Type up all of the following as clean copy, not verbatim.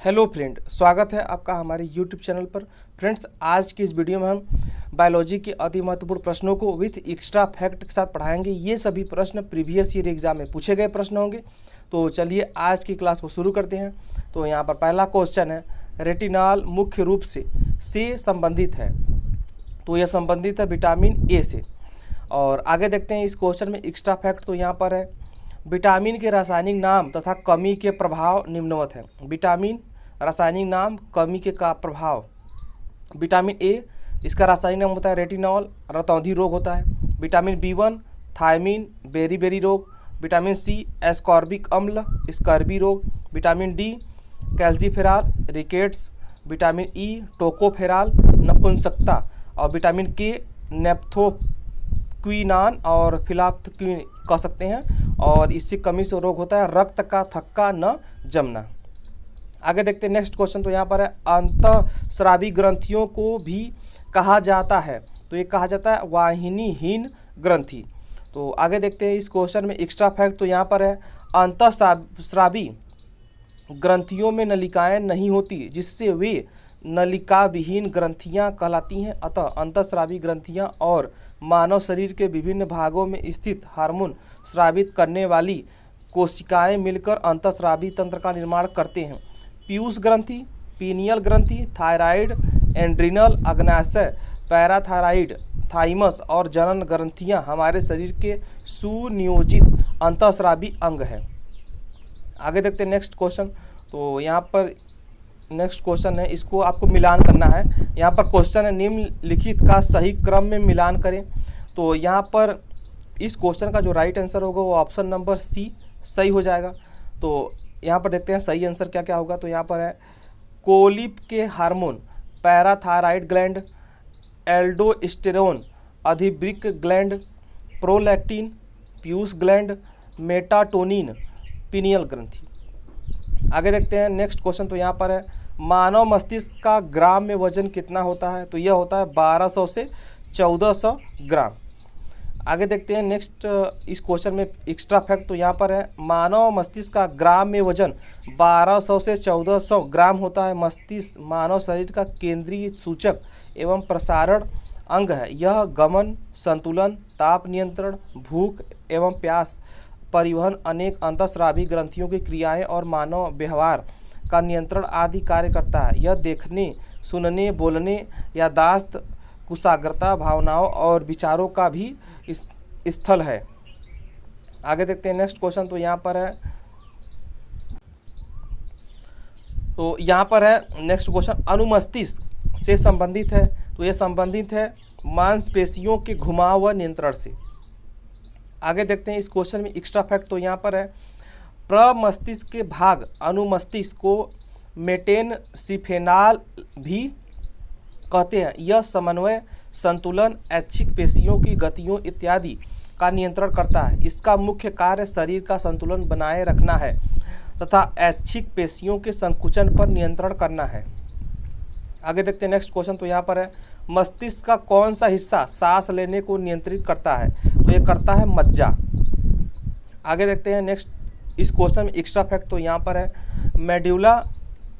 Hello friend, स्वागत है आपका हमारे यूट्यूब चैनल पर। फ्रेंड्स, आज की इस वीडियो में हम बायोलॉजी के अति महत्वपूर्ण प्रश्नों को विथ एक्स्ट्रा फैक्ट के साथ पढ़ाएंगे। ये सभी प्रश्न प्रीवियस ईयर एग्जाम में पूछे गए प्रश्न होंगे। तो चलिए आज की क्लास को शुरू करते हैं। तो यहाँ पर पहला क्वेश्चन है, रेटिनॉल मुख्य रूप से संबंधित है। तो यह संबंधित है विटामिन ए से। और आगे देखते हैं इस क्वेश्चन में एक्स्ट्रा फैक्ट। तो यहाँ पर है, विटामिन के रासायनिक नाम तथा कमी के प्रभाव निम्नवत हैं। विटामिन रासायनिक नाम, कमी के का प्रभाव। विटामिन ए, इसका रासायनिक नाम होता है रेटिनॉल, रतौंधी रोग होता है। विटामिन बी1 थायमिन, बेरी रोग। विटामिन सी एस्कॉर्बिक अम्ल, स्कर्बी रोग। Vitamin D calciferol, rickets. Vitamin E tocopherol, नपुंसकता। और विटामिन के नेप्थोक्विनान और फिलाप्थक्विन कह सकते हैं। और इससे कमी से रोग होता है रक्त का थक्का न जमना। आगे देखते हैं नेक्स्ट क्वेश्चन। तो यहाँ पर है, अंतःस्रावी ग्रंथियों को भी कहा जाता है। तो ये कहा जाता है वाहिनीहीन ग्रंथि। तो आगे देखते हैं इस क्वेश्चन में एक्स्ट्रा फैक्ट। तो यहाँ पर है, अंतःस्रावी ग्रंथियों में नलिकाएं नहीं होती, जिससे वे नलिका विहीन ग्रंथियाँ कहलाती हैं। अतः अंतःस्रावी ग्रंथियाँ और मानव शरीर के विभिन्न भागों में स्थित हार्मोन स्रावित करने वाली कोशिकाएं मिलकर अंतःस्रावी तंत्र का निर्माण करते हैं। पीयूष ग्रंथि, पीनियल ग्रंथि, थायराइड, एंड्रिनल, अग्नाशय, पैराथायराइड, थाइमस और जनन ग्रंथियां हमारे शरीर के सुनियोजित अंतःस्रावी अंग हैं। आगे देखते हैं नेक्स्ट क्वेश्चन। तो यहाँ पर नेक्स्ट क्वेश्चन है, इसको आपको मिलान करना है। यहाँ पर क्वेश्चन है, निम्नलिखित का सही क्रम में मिलान करें। तो यहाँ पर इस क्वेश्चन का जो राइट आंसर होगा वो ऑप्शन नंबर सी सही हो जाएगा। तो यहाँ पर देखते हैं सही आंसर क्या क्या होगा। तो यहाँ पर है, कोलिप के हार्मोन पैराथायराइड ग्लैंड, एल्डोस्टेरोन अधिवृक्क ग्लैंड, प्रोलैक्टिन पीयूष ग्लैंड, मेटाटोनिन पीनियल ग्रंथि। आगे देखते हैं नेक्स्ट क्वेश्चन। तो यहाँ पर है, मानव मस्तिष्क का ग्राम में वजन कितना होता है। तो यह होता है 1200 से 1400 ग्राम। आगे देखते हैं नेक्स्ट इस क्वेश्चन में एक्स्ट्रा फैक्ट। तो यहाँ पर है, मानव मस्तिष्क का ग्राम में वजन 1200 से 1400 ग्राम होता है। मस्तिष्क मानव शरीर का केंद्रीय सूचक एवं प्रसारण अंग है। यह गमन, संतुलन, ताप नियंत्रण, भूख एवं प्यास, परिवहन, अनेक अंतःस्रावी ग्रंथियों की क्रियाएं और मानव व्यवहार का नियंत्रण आदि कार्य करता है। यह देखने, सुनने, बोलने, याददाश्त, कुशाग्रता, भावनाओं और विचारों का भी स्थल है। आगे देखते हैं नेक्स्ट क्वेश्चन। तो यहाँ पर है नेक्स्ट क्वेश्चन, अनुमस्तिष्क से संबंधित है। तो यह संबंधित है मांसपेशियों के घुमाव व नियंत्रण से। आगे देखते हैं इस क्वेश्चन में एक्स्ट्रा फैक्ट। तो यहाँ पर है, प्रमस्तिष्क के भाग अनुमस्तिष्क को मेटेनसिफेनाल भी कहते हैं। यह समन्वय, संतुलन, ऐच्छिक पेशियों की गतियों इत्यादि का नियंत्रण करता है। इसका मुख्य कार्य शरीर का संतुलन बनाए रखना है तथा ऐच्छिक पेशियों के संकुचन पर नियंत्रण करना है। आगे देखते हैं नेक्स्ट क्वेश्चन। तो यहाँ पर है, मस्तिष्क का कौन सा हिस्सा सांस लेने को नियंत्रित करता है। तो ये करता है मज्जा। आगे देखते हैं नेक्स्ट इस क्वेश्चन में एक्स्ट्रा फैक्ट। तो यहाँ पर है, मेड्यूला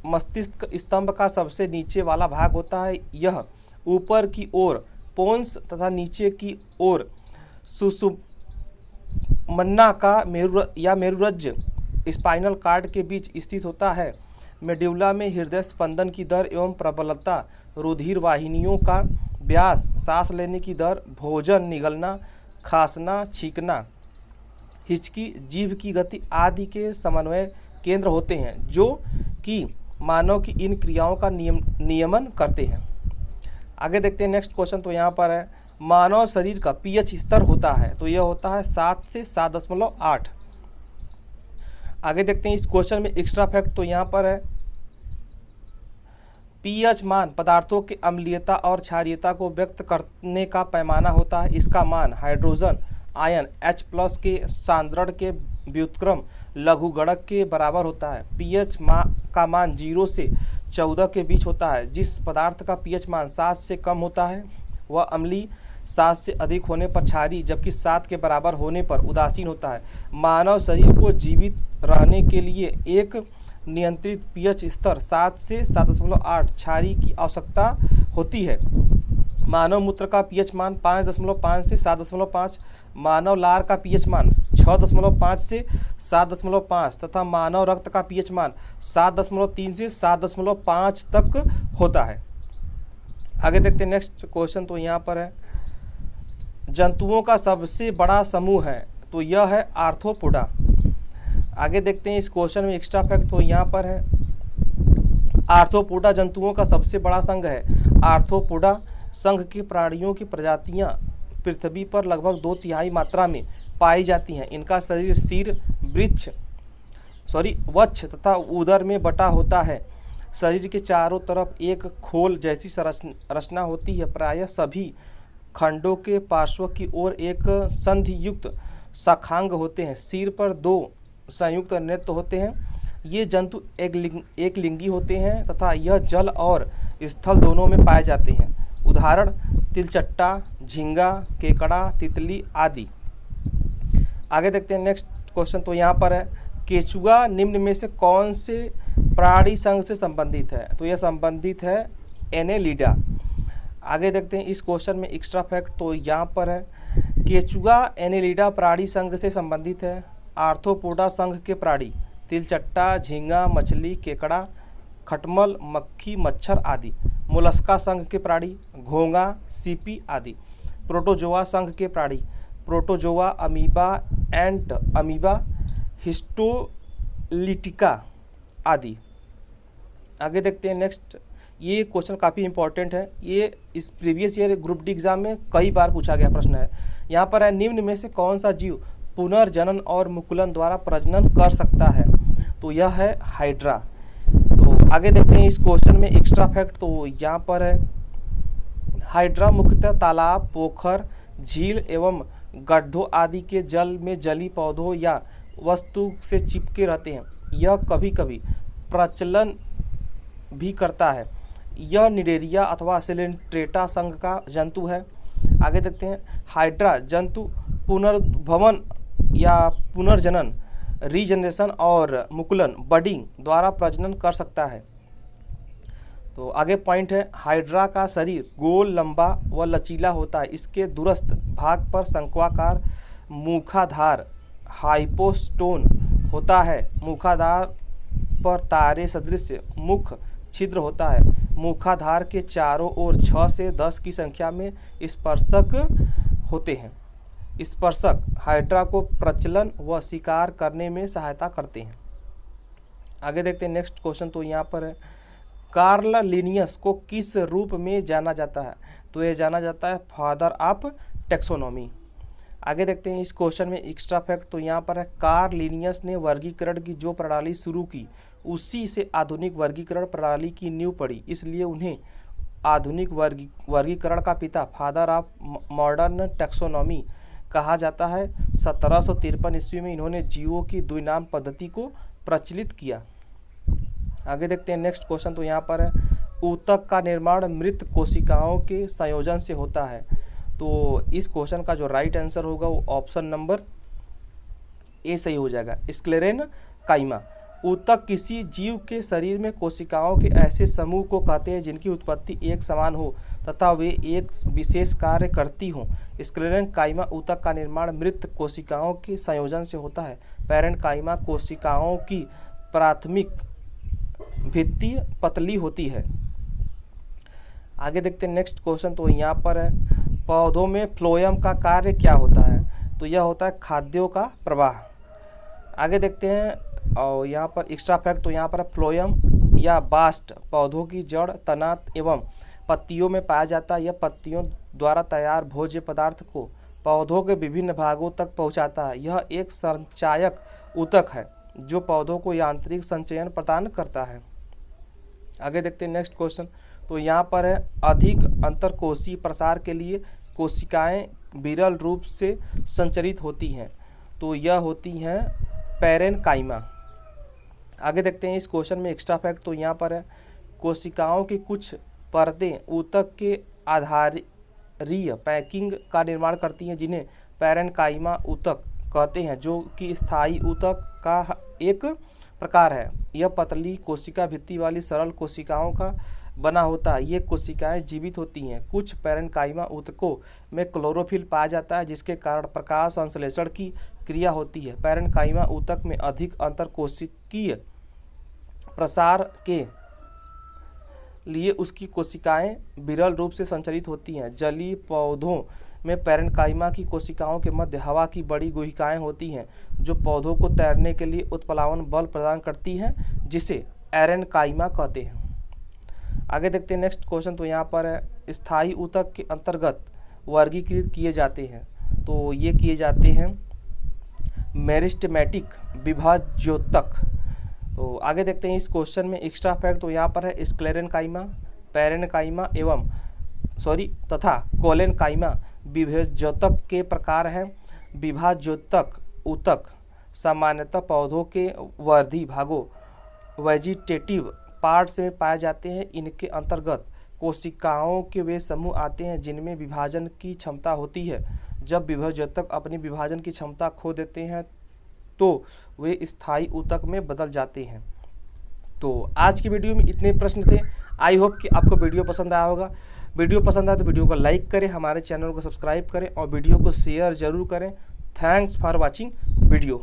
मस्तिष्क स्तंभ का सबसे नीचे वाला भाग होता है। यह ऊपर की ओर पोन्स तथा नीचे की ओर सुषुम्ना का मेरुरज्ज स्पाइनल कार्ड के बीच स्थित होता है। मेड्यूला में हृदय स्पंदन की दर एवं प्रबलता, रुधिर वाहिनियों का व्यास, सांस लेने की दर, भोजन निगलना, खांसना, छींकना, हिचकी, जीभ की गति आदि के समन्वय केंद्र होते हैं, जो कि मानव की इन क्रियाओं का नियमन करते हैं। आगे देखते हैं नेक्स्ट क्वेश्चन। तो यहाँ पर है, मानव शरीर का पीएच स्तर होता है। तो यह होता है 7 से 7.8। आगे देखते हैं इस क्वेश्चन में एक्स्ट्रा फैक्ट। तो यहाँ पर है, पीएच मान पदार्थों की अम्लीयता और क्षारीयता को व्यक्त करने का पैमाना होता है। इसका मान हाइड्रोजन आयन H+ के सांद्रण के व्युत्क्रम लघुगणक के बराबर होता है। पीएच का मान 0 से 14 के बीच होता है। जिस पदार्थ का पीएच मान 7 से कम होता है वह अम्लीय, 7 से अधिक होने पर क्षारीय, जबकि 7 के बराबर होने पर उदासीन होता है। मानव शरीर को जीवित रहने के लिए एक नियंत्रित पीएच स्तर 7 से 7.8 क्षारीय की आवश्यकता होती है। मानव मूत्र का पीएच मान 5.5 से 7.5, मानव लार का पीएच मान 6.5 से 7.5 तथा मानव रक्त का पीएच मान 7.3 से 7.5 तक होता है। आगे देखते हैं नेक्स्ट क्वेश्चन, तो यहाँ पर है जंतुओं का सबसे बड़ा समूह है, तो यह है आर्थ्रोपोडा। आगे देखते हैं इस क्वेश्चन में एक्स्ट्रा फैक्ट, तो यहाँ पर है आर्थ्रोपोडा जंतुओं का सबसे बड़ा संघ है। आर्थ्रोपोडा संघ के प्राणियों की प्रजातियां पृथ्वी पर लगभग 2/3 मात्रा में पाई जाती हैं। इनका शरीर सिर, वक्ष तथा उदर में बटा होता है। शरीर के चारों तरफ एक खोल जैसी संरचना होती है। प्रायः सभी खंडों के पार्श्व की ओर एक संधि युक्त शाखांग होते हैं। सिर पर 2 संयुक्त नेत्र होते हैं। ये जंतु एक लिंगी होते हैं तथा यह जल और स्थल दोनों में पाए जाते हैं। उदाहरण तिलचट्टा, झींगा, केकड़ा, तितली आदि। आगे देखते हैं नेक्स्ट क्वेश्चन, तो यहाँ पर है केचुआ निम्न में से कौन से प्राणी संघ से संबंधित है, तो यह संबंधित है एनेलिडा। आगे देखते हैं इस क्वेश्चन में एक्स्ट्रा फैक्ट, तो यहाँ पर है केचुआ एनेलिडा प्राणी संघ से संबंधित है। आर्थ्रोपोडा संघ के प्राणी तिलचट्टा, झींगा, मछली, केकड़ा, खटमल, मक्खी, मच्छर आदि। मोलस्का संघ के प्राणी घोंगा, सीपी आदि। प्रोटोजोआ संघ के प्राणी प्रोटोजोआ, अमीबा, एंट अमीबा, हिस्टोलिटिका आदि। आगे देखते हैं नेक्स्ट, ये क्वेश्चन काफ़ी इंपॉर्टेंट है। ये इस previous year group D exam में कई बार पूछा गया प्रश्न है। यहाँ पर है निम्न में से कौन सा जीव पुनर्जनन और मुकुलन द्वारा प्रजनन कर सकता है, तो यह है हाइड्रा। तो आगे देखते हैं इस क्वेश्चन में एक्स्ट्रा फैक्ट, तो यहाँ पर है हाइड्रा मुख्यतः तालाब, पोखर, झील एवं गड्ढों आदि के जल में जली पौधों या वस्तु से चिपके रहते हैं। यह कभी कभी प्रचलन भी करता है। यह निडेरिया अथवा सिलेंट्रेटा संघ का जंतु है। आगे देखते हैं हाइड्रा जंतु पुनर्भवन या पुनर्जनन, रीजनरेशन और मुकुलन, बडिंग द्वारा प्रजनन कर सकता है। तो आगे पॉइंट है हाइड्रा का शरीर गोल, लंबा व लचीला होता है। इसके दूरस्थ भाग पर शंक्वाकार मुखाधार हाइपोस्टोन होता है। मुखाधार पर तारे सदृश मुख छिद्र होता है। मुखाधार के चारों ओर 6 से 10 की संख्या में स्पर्शक होते हैं। स्पर्शक हाइड्रा को प्रचलन व शिकार करने में सहायता करते हैं। आगे देखते हैं नेक्स्ट क्वेश्चन, तो यहाँ पर है कार्ल लिनियस को किस रूप में जाना जाता है, तो यह जाना जाता है फादर ऑफ टैक्सोनॉमी। आगे देखते हैं इस क्वेश्चन में एक्स्ट्रा फैक्ट, तो यहाँ पर है कार्ल लिनियस ने वर्गीकरण की जो प्रणाली शुरू की उसी से आधुनिक वर्गीकरण प्रणाली की नींव पड़ी। इसलिए उन्हें आधुनिक वर्गीकरण का पिता, फादर ऑफ मॉडर्न टैक्सोनॉमी कहा जाता है। 1753 ईस्वी में इन्होंने जीवों की द्विनाम पद्धति को प्रचलित किया। आगे देखते हैं नेक्स्ट क्वेश्चन, तो यहाँ पर है ऊतक का निर्माण मृत कोशिकाओं के संयोजन से होता है। तो इस क्वेश्चन का जो राइट आंसर होगा वो ऑप्शन नंबर ए सही हो जाएगा, स्क्लेरेन काइमा। ऊतक किसी जीव के शरीर में कोशिकाओं के ऐसे समूह को कहते हैं जिनकी उत्पत्ति एक समान हो तथा वे एक विशेष कार्य करती हों। स्क्लेरेन काइमा ऊतक का निर्माण मृत कोशिकाओं के संयोजन से होता है। पैरेंट काइमा कोशिकाओं की प्राथमिक भित्ति पतली होती है। आगे देखते हैं नेक्स्ट क्वेश्चन, तो यहाँ पर है पौधों में फ्लोएम का कार्य क्या होता है, तो यह होता है खाद्यों का प्रवाह। आगे देखते हैं और यहाँ पर एक्स्ट्रा फैक्ट, तो यहाँ पर फ्लोएम या बास्ट पौधों की जड़, तना एवं पत्तियों में पाया जाता है। यह पत्तियों द्वारा तैयार भोज्य पदार्थ को पौधों के विभिन्न भागों तक पहुँचाता है। यह एक संचायक ऊतक है जो पौधों को यांत्रिक संचयन प्रदान करता है। आगे देखते हैं नेक्स्ट क्वेश्चन, तो यहाँ पर है अधिक अंतरकोशीय प्रसार के लिए कोशिकाएं विरल रूप से संचरित होती हैं, तो यह होती हैं पैरेनकाइमा। आगे देखते हैं इस क्वेश्चन में एक्स्ट्रा फैक्ट, तो यहाँ पर है कोशिकाओं की कुछ परतें ऊतक के आधारीय पैकिंग का निर्माण करती हैं जिन्हें पैरेनकाइमा ऊतक कहते हैं, जो कि स्थायी ऊतक का एक प्रकार है। यह पतली कोशिका भित्ति वाली सरल कोशिकाओं का बना होता है। ये कोशिकाएं जीवित होती हैं। कुछ पैरेन्काइमा ऊतकों में क्लोरोफिल पाया जाता है, जिसके कारण प्रकाश संश्लेषण की क्रिया होती है। पैरेन्काइमा ऊतक में अधिक अंतरकोशिकीय प्रसार के लिए उसकी कोशिकाएं विरल रूप से संचरित होती हैं। जलीय पौधों में पैरेन्काइमा की कोशिकाओं के मध्य हवा की बड़ी गुहिकाएं होती हैं, जो पौधों को तैरने के लिए उत्प्लावन बल प्रदान करती हैं, जिसे एरेन्काइमा कहते हैं। आगे देखते हैं नेक्स्ट क्वेश्चन। तो यहाँ पर है स्थायी ऊतक के अंतर्गत वर्गीकृत किए जाते हैं। तो ये किए जाते हैं मेरिस्टेमेटिक विभाज्योतक। तो आगे देखते हैं इस क्वेश्चन में एक्स्ट्रा फैक्ट। तो यहाँ पर है स्क्लेरेन्काइमा, पैरेन्काइमा तथा कोलेन्काइमा विभाज्योतक के प्रकार हैं। विभाज्योतक ऊतक सामान्यतः पौधों के वर्धी भागों वेजिटेटिव पार्ट्स में पाए जाते हैं। इनके अंतर्गत कोशिकाओं के वे समूह आते हैं जिनमें विभाजन की क्षमता होती है। जब विभाज्योतक अपनी विभाजन की क्षमता खो देते हैं तो वे स्थायी ऊतक में बदल जाते हैं। तो आज की वीडियो में इतने प्रश्न थे। आई होप कि आपको वीडियो पसंद आया होगा। वीडियो पसंद आए तो वीडियो को लाइक करें, हमारे चैनल को सब्सक्राइब करें और वीडियो को शेयर जरूर करें। Thanks for watching video.